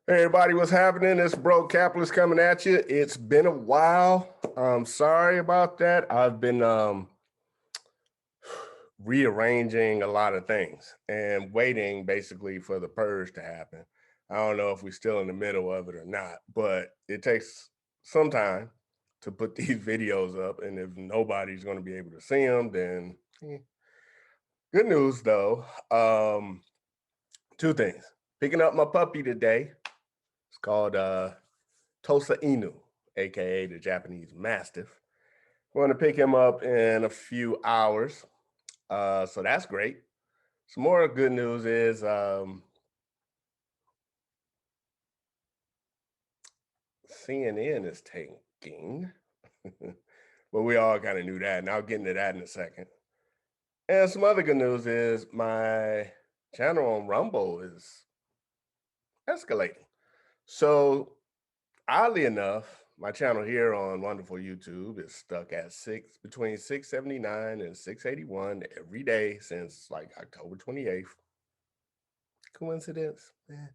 Hey everybody, what's happening? It's Broke Capitalist coming at you. It's been a while. I'm sorry about that. I've been rearranging a lot of things and waiting basically for the purge to happen. I don't know if we're still in the middle of it or not, but it takes some time to put these videos up. And if nobody's going to be able to see them, then good news though. Two things. Picking up my puppy today. It's called Tosa Inu, aka the Japanese Mastiff. Going to pick him up in a few hours, so that's great. Some more good news is CNN is tanking, but we all kind of knew that, and I'll get into that in a second. And some other good news is my channel on Rumble is escalating. So oddly enough, my channel here on wonderful YouTube is stuck at between 679 and 681 every day since like October 28th. Coincidence? Yeah.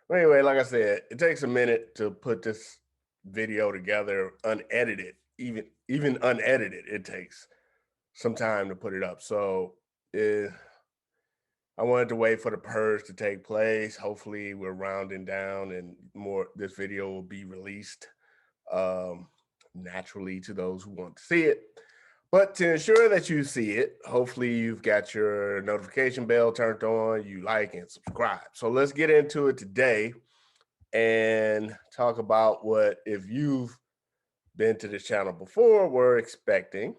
Well, anyway, like I said, it takes a minute to put this video together unedited. Even unedited, it takes some time to put it up. So I wanted to wait for the purge to take place. Hopefully we're rounding down and this video will be released um, naturally to those who want to see it. But to ensure that you see it, hopefully you've got your notification bell turned on, you like and subscribe. So let's get into it today and talk about what, if you've been to this channel before, we're expecting.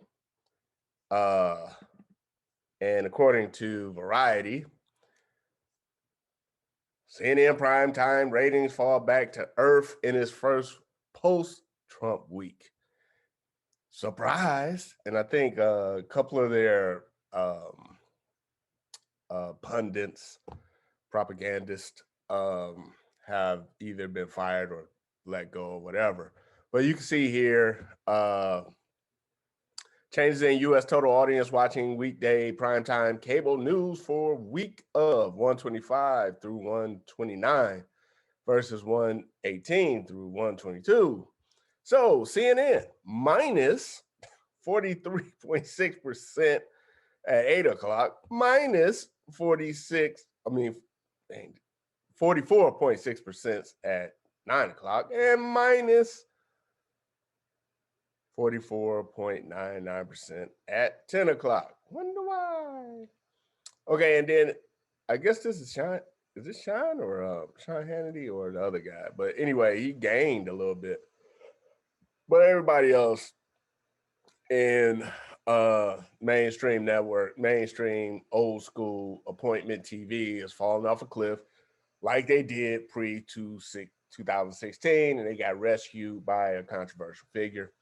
And according to Variety, CNN primetime ratings fall back to earth in its first post-Trump week. Surprise. And I think a couple of their pundits, propagandists, have either been fired or let go or whatever. But you can see here, changes in U.S. total audience watching weekday primetime cable news for week of 125 through 129 versus 118 through 122. So CNN minus 43.6% at 8 o'clock, minus 44.6% at 9 o'clock, and minus 44.99% at 10 o'clock. Wonder why. Okay, and then I guess this is Sean. Is this Sean or Sean Hannity or the other guy? But anyway, he gained a little bit. But everybody else in mainstream network, mainstream old school appointment TV is falling off a cliff like they did pre 2016, and they got rescued by a controversial figure.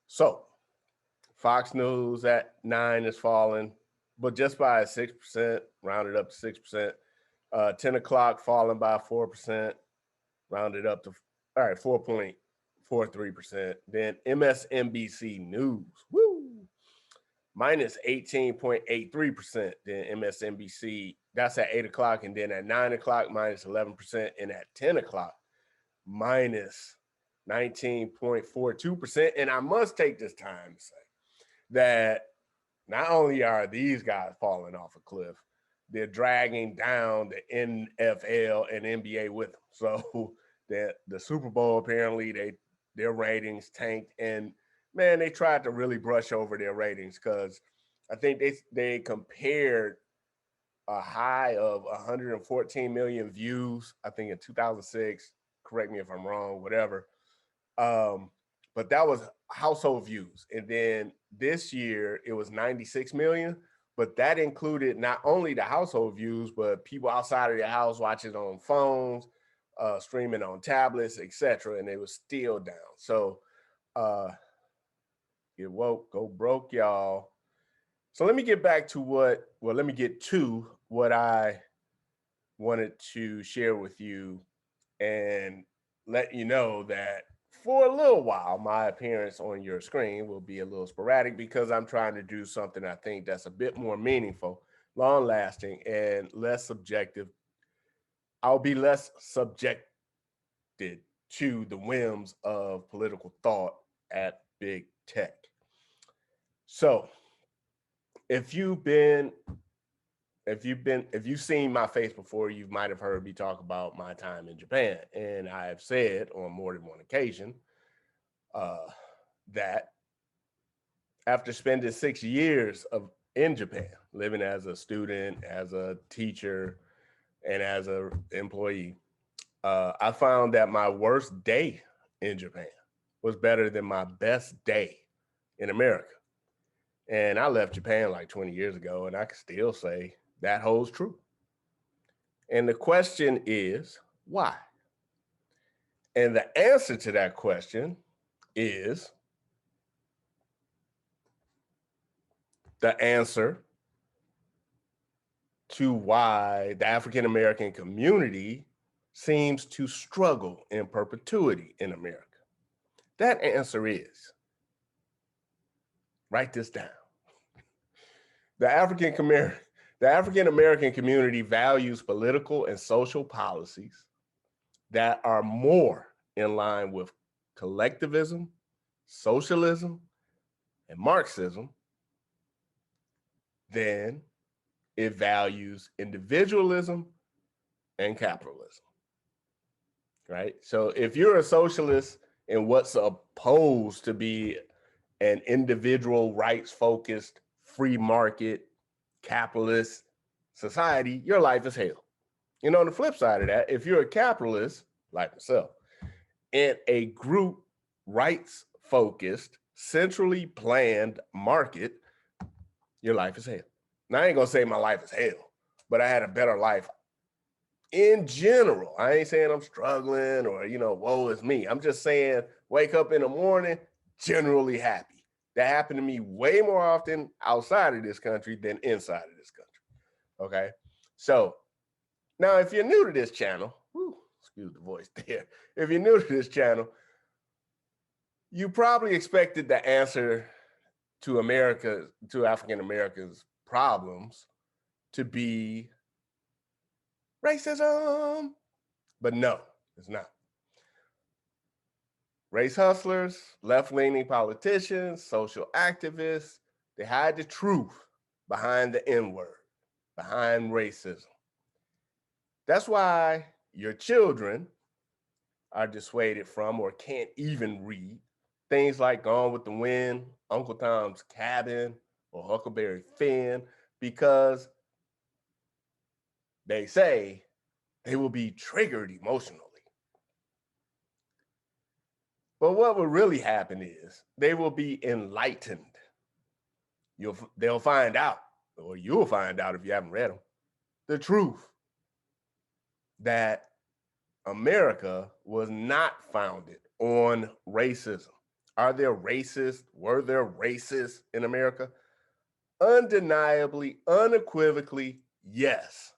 So Fox News at 9 is falling, but just by 6%, rounded up to 6%. 10 o'clock falling by 4%, rounded up to 4.43%. Then MSNBC News, minus 18.83%. Then MSNBC, that's at 8 o'clock. And then at 9 o'clock, minus 11%. And at 10 o'clock, minus 19.42%. And I must take this time to say that not only are these guys falling off a cliff, they're dragging down the NFL and NBA with them. So the Super Bowl, apparently their ratings tanked, and man, they tried to really brush over their ratings because I think they compared a high of 114 million views, I think in 2006. Correct me if I'm wrong, whatever. But that was household views. And then this year it was 96 million, but that included not only the household views, but people outside of their house watching on phones, streaming on tablets, etc. And they were still down. So get woke, go broke, y'all. So let me get to what I wanted to share with you and let you know that for a little while, my appearance on your screen will be a little sporadic because I'm trying to do something I think that's a bit more meaningful, long lasting, and less subjective I'll be less subjected to the whims of political thought at big tech. So if you've seen my face before, you might have heard me talk about my time in Japan. And I have said on more than one occasion that after spending 6 years in Japan, living as a student, as a teacher, and as an employee, I found that my worst day in Japan was better than my best day in America. And I left Japan like 20 years ago, and I can still say that holds true. And the question is, why? And the answer to that question is the answer to why the African American community seems to struggle in perpetuity in America. That answer is, write this down. The African American community values political and social policies that are more in line with collectivism, socialism, and Marxism than it values individualism and capitalism, right? So if you're a socialist in what's supposed to be an individual rights-focused, free market, capitalist society, your life is hell. And on the flip side of that, if you're a capitalist, like myself, in a group rights-focused, centrally planned market, your life is hell. Now, I ain't gonna say my life is hell, but I had a better life in general. I ain't saying I'm struggling or, woe is me. I'm just saying, wake up in the morning, generally happy. That happened to me way more often outside of this country than inside of this country. Okay. So now, if you're new to this channel, excuse the voice there. If you're new to this channel, you probably expected the answer to African Americans' problems to be racism, but no, it's not. Race hustlers, left-leaning politicians, social activists, they hide the truth behind the N-word, behind racism. That's why your children are dissuaded from or can't even read things like Gone with the Wind, Uncle Tom's Cabin, or Huckleberry Finn, because they say they will be triggered emotionally. But what will really happen is they will be enlightened. They'll find out, or you'll find out if you haven't read them, the truth that America was not founded on racism. Were there racists in America? Undeniably, unequivocally, yes.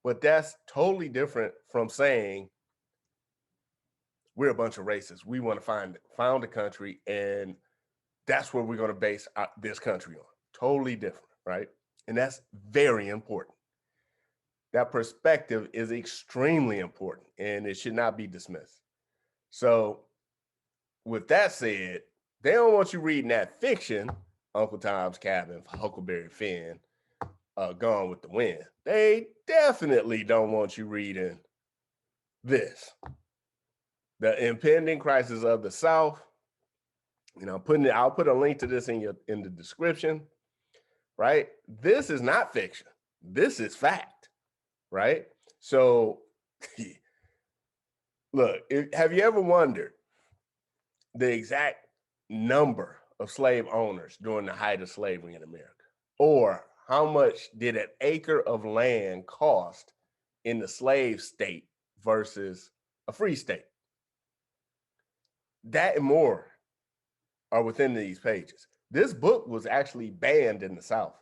But that's totally different from saying we're a bunch of racists. We want to found a country, and that's what we're going to base this country on. Totally different, right? And that's very important. That perspective is extremely important, and it should not be dismissed. So with that said, they don't want you reading that fiction, Uncle Tom's Cabin, Huckleberry Finn, Gone with the Wind. They definitely don't want you reading this, The Impending Crisis of the South. I'll put a link to this in the description, right? This is not fiction. This is fact, right? So look, have you ever wondered the exact number of slave owners during the height of slavery in America? Or how much did an acre of land cost in the slave state versus a free state? That and more are within these pages. This book was actually banned in the South.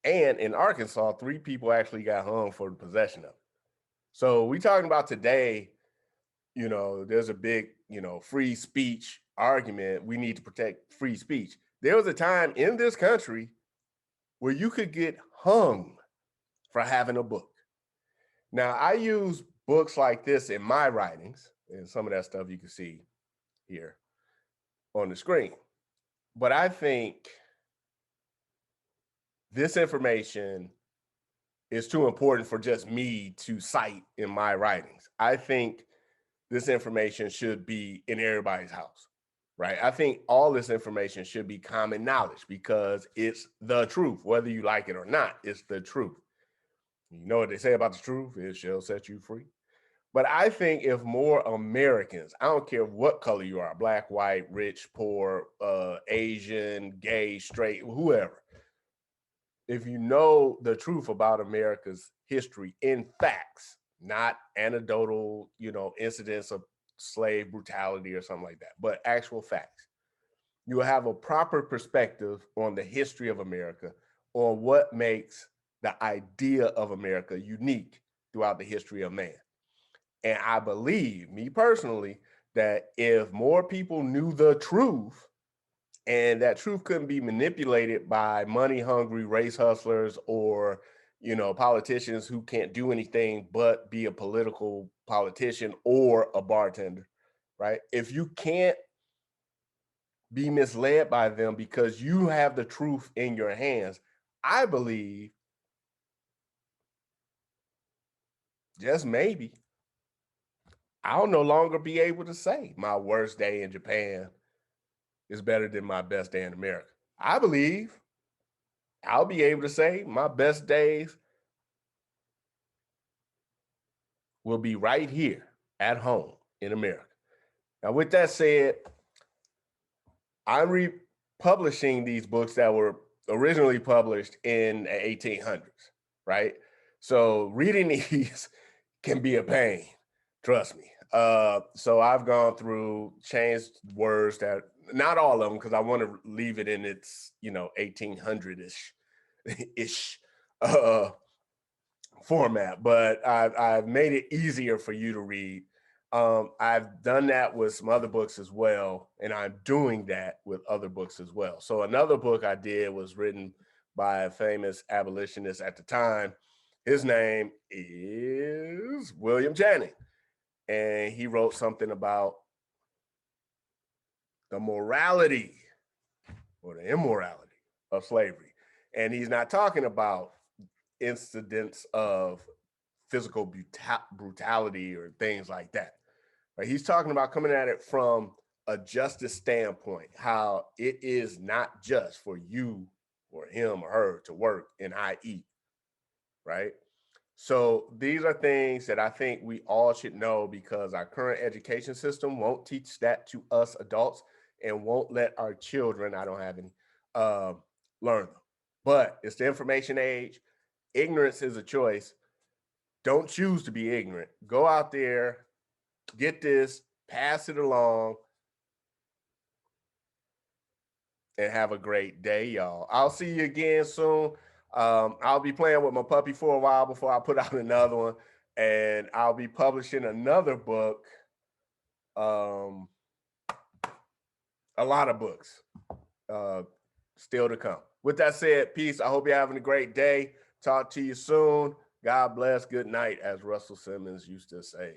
And in Arkansas, 3 people actually got hung for the possession of it. So we talking about today, there's a big, free speech argument. We need to protect free speech. There was a time in this country where you could get hung for having a book. Now, I use books like this in my writings, and some of that stuff you can see here on the screen. But I think this information is too important for just me to cite in my writings. I think this information should be in everybody's house, right? I think all this information should be common knowledge because it's the truth, whether you like it or not, it's the truth. You know what they say about the truth? It shall set you free. But I think if more Americans, I don't care what color you are, black, white, rich, poor, Asian, gay, straight, whoever, if you know the truth about America's history in facts, not anecdotal, incidents of slave brutality or something like that, but actual facts, you will have a proper perspective on the history of America, on what makes the idea of America unique throughout the history of man. And I believe, me personally, that if more people knew the truth, and that truth couldn't be manipulated by money hungry race hustlers or politicians who can't do anything but be a political politician or a bartender, right? If you can't be misled by them because you have the truth in your hands, I believe, just maybe, I'll no longer be able to say my worst day in Japan is better than my best day in America. I believe I'll be able to say my best days will be right here at home in America. Now, with that said, I'm republishing these books that were originally published in the 1800s, right? So reading these can be a pain, trust me. So I've gone through, changed words that, not all of them, because I want to leave it in its, 1800-ish ish format, but I've made it easier for you to read. I've done that with some other books as well, and I'm doing that with other books as well. So another book I did was written by a famous abolitionist at the time. His name is William Channing, and he wrote something about the morality or the immorality of slavery. And he's not talking about incidents of physical brutality or things like that. Right? He's talking about coming at it from a justice standpoint, how it is not just for you or him or her to work and I eat, right? So these are things that I think we all should know because our current education system won't teach that to us adults and won't let our children, I don't have any, learn them. But it's the information age. Ignorance is a choice. Don't choose to be ignorant. Go out there, get this, pass it along, and have a great day, y'all. I'll see you again soon. I'll be playing with my puppy for a while before I put out another one, and I'll be publishing another book. A lot of books still to come. With that said, peace. I hope you're having a great day. Talk to you soon. God bless. Good night, as Russell Simmons used to say.